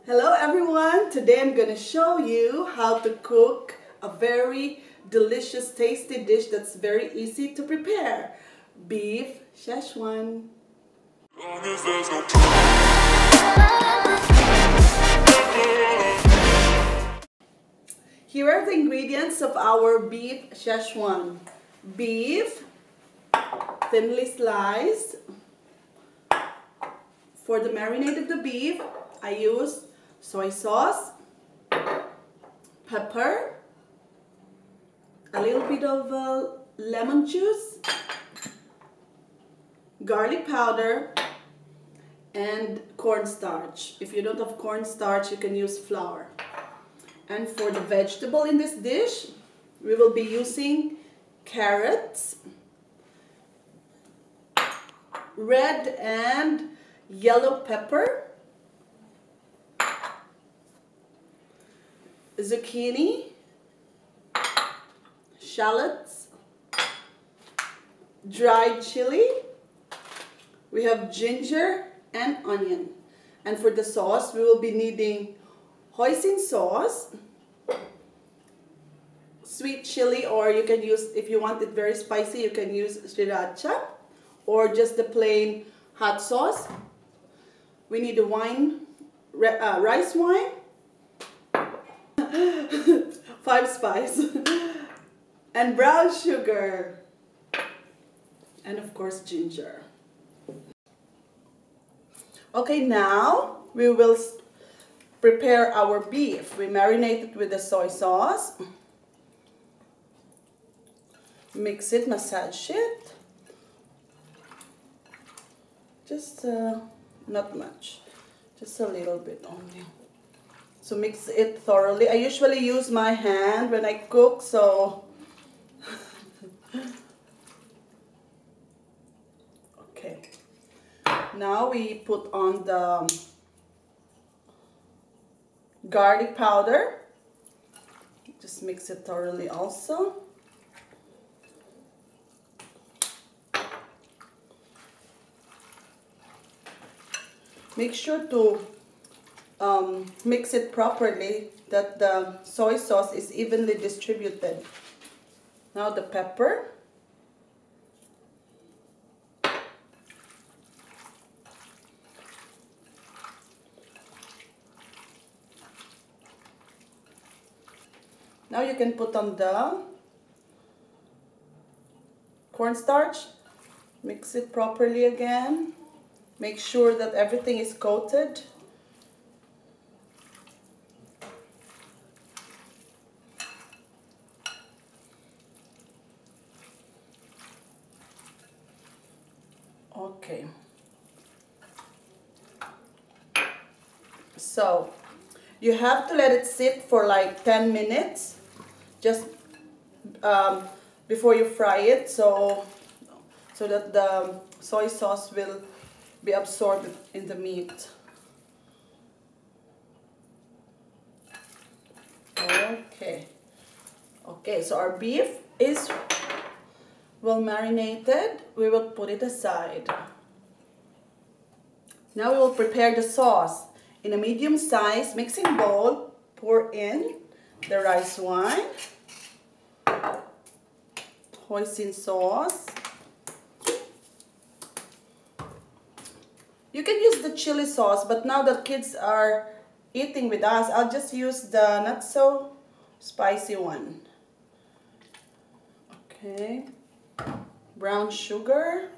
Hello everyone! Today I'm going to show you how to cook a very delicious, tasty dish that's very easy to prepare. Beef Szechuan. Here are the ingredients of our beef Szechuan. Beef, thinly sliced. For the marinade of the beef, I use soy sauce, pepper, a little bit of lemon juice, garlic powder, and cornstarch. If you don't have cornstarch, you can use flour. And for the vegetable in this dish, we will be using carrots, red and yellow pepper, zucchini, shallots, dried chili, we have ginger and onion. And for the sauce, we will be needing hoisin sauce, sweet chili, or you can use, if you want it very spicy, you can use sriracha, or just the plain hot sauce. We need a wine, rice wine, 5 spice, and brown sugar, and of course ginger. Okay, now we will prepare our beef. We marinate it with the soy sauce. Mix it, massage it. Just not much, just a little bit only. So mix it thoroughly. I usually use my hand when I cook, so okay. Now we put on the garlic powder. Just mix it thoroughly also. Make sure to mix it properly, that the soy sauce is evenly distributed. Now the pepper. Now you can put on the cornstarch. Mix it properly again. Make sure that everything is coated. Okay. So you have to let it sit for like 10 minutes just before you fry it, so that the soy sauce will be absorbed in the meat. Okay, so our beef is well marinated. We will put it aside. Now we will prepare the sauce. In a medium-sized mixing bowl, pour in the rice wine, hoisin sauce. You can use the chili sauce, but now that kids are eating with us, I'll just use the not so spicy one. Okay. Brown sugar.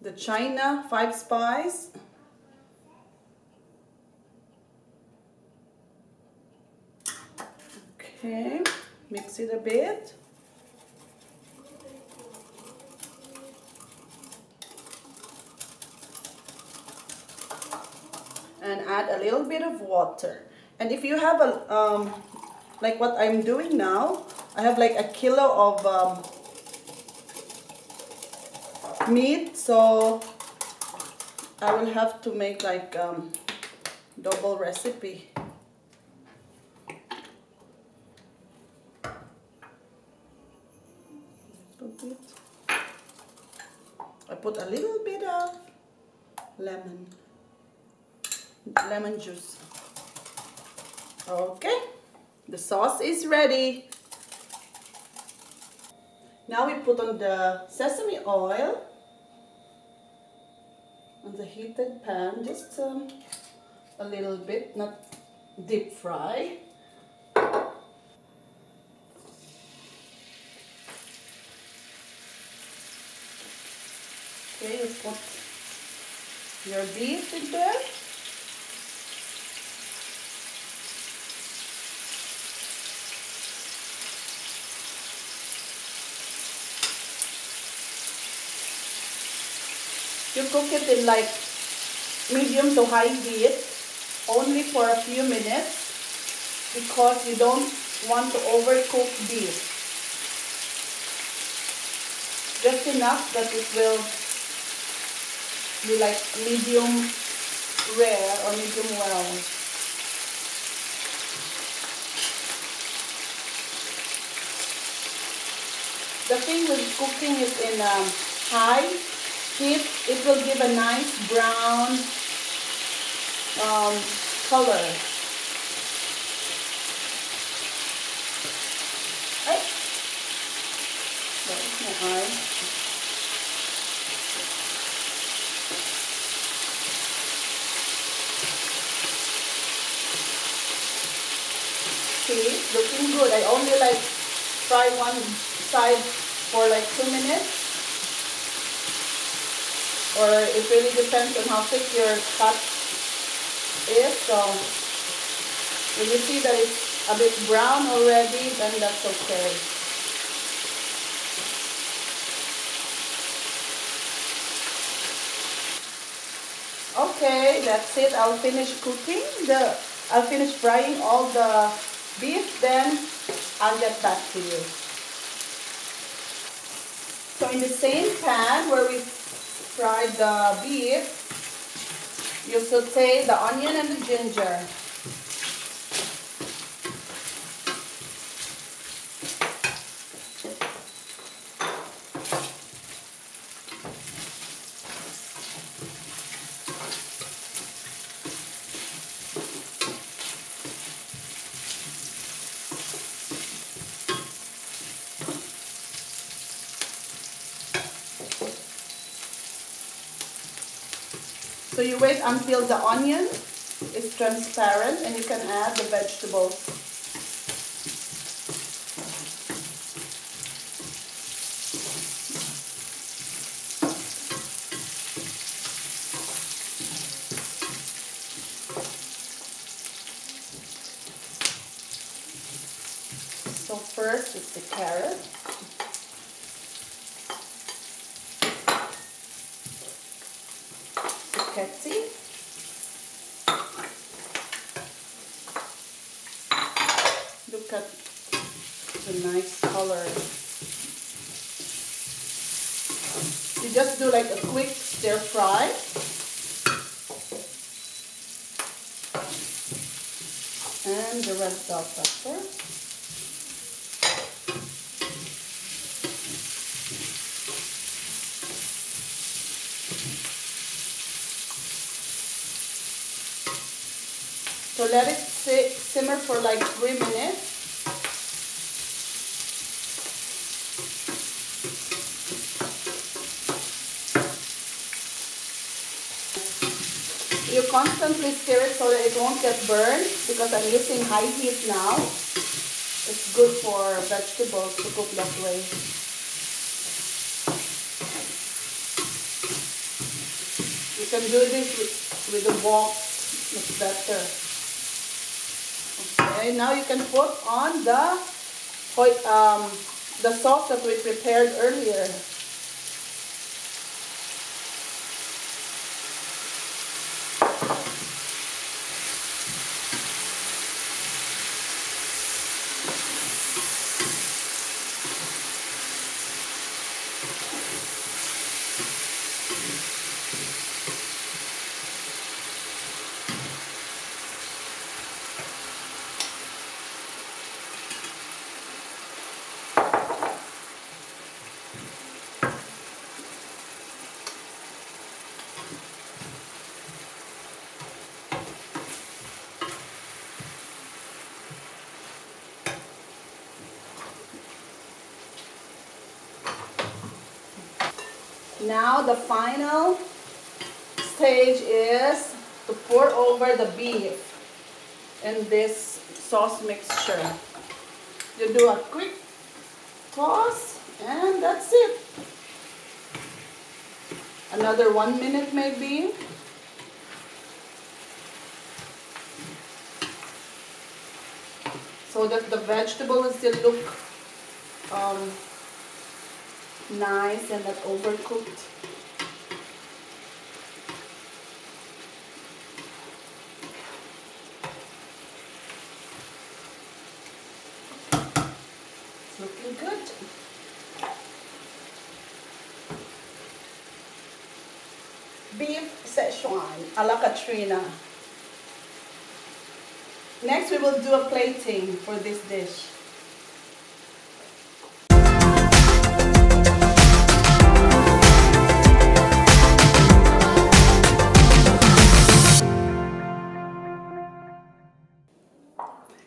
The China 5 spice. Okay. Mix it a bit. And add a little bit of water. And if you have a like what I'm doing now, I have like 1 kilo of meat, so I will have to make like double recipe. I put a little bit of lemon. lemon juice. Okay, the sauce is ready. Now we put on the sesame oil on the heated pan, just a little bit, not deep fry. Okay, you put your beef in there. You cook it in like medium to high heat only for a few minutes because you don't want to overcook beef. Just enough that it will be like medium rare or medium well. The thing with cooking it in high heat, it will give a nice brown color. Right? There's my eye. See, it's looking good. I only like fry one side for like 2 minutes. Or it really depends on how thick your cut is. So when you see that it's a bit brown already, then that's okay. Okay, that's it. I'll finish cooking. I'll finish frying all the beef, then I'll get back to you. So in the same pan where we fried the beef, you saute the onion and the ginger. So you wait until the onion is transparent and you can add the vegetables. So first is the carrot. Zucetti. Look at the nice color. You just do like a quick stir fry. And the red bell pepper. So let it simmer for like 3 minutes. You constantly stir it so that it won't get burned because I'm using high heat now. It's good for vegetables to cook that way. You can do this with a wok, it's better. Okay, now you can put on the sauce that we prepared earlier. Now the final stage is to pour over the beef in this sauce mixture. You do a quick toss and that's it. Another 1 minute maybe. So that the vegetables still look nice and not overcooked. It's looking good. Beef Szechuan a la Katrina. Next we will do a plating for this dish.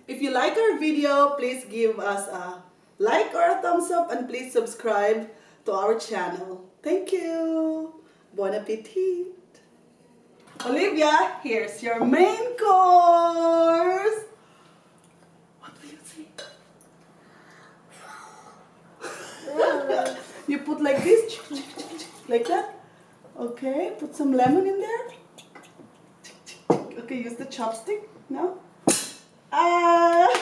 If you like our video, please give us a like or a thumbs up and please subscribe to our channel. Thank you. Bon appetit. Olivia, here's your main course. What will you say? You put like this, like that. Okay, put some lemon in there. Okay, use the chopstick now. Ah.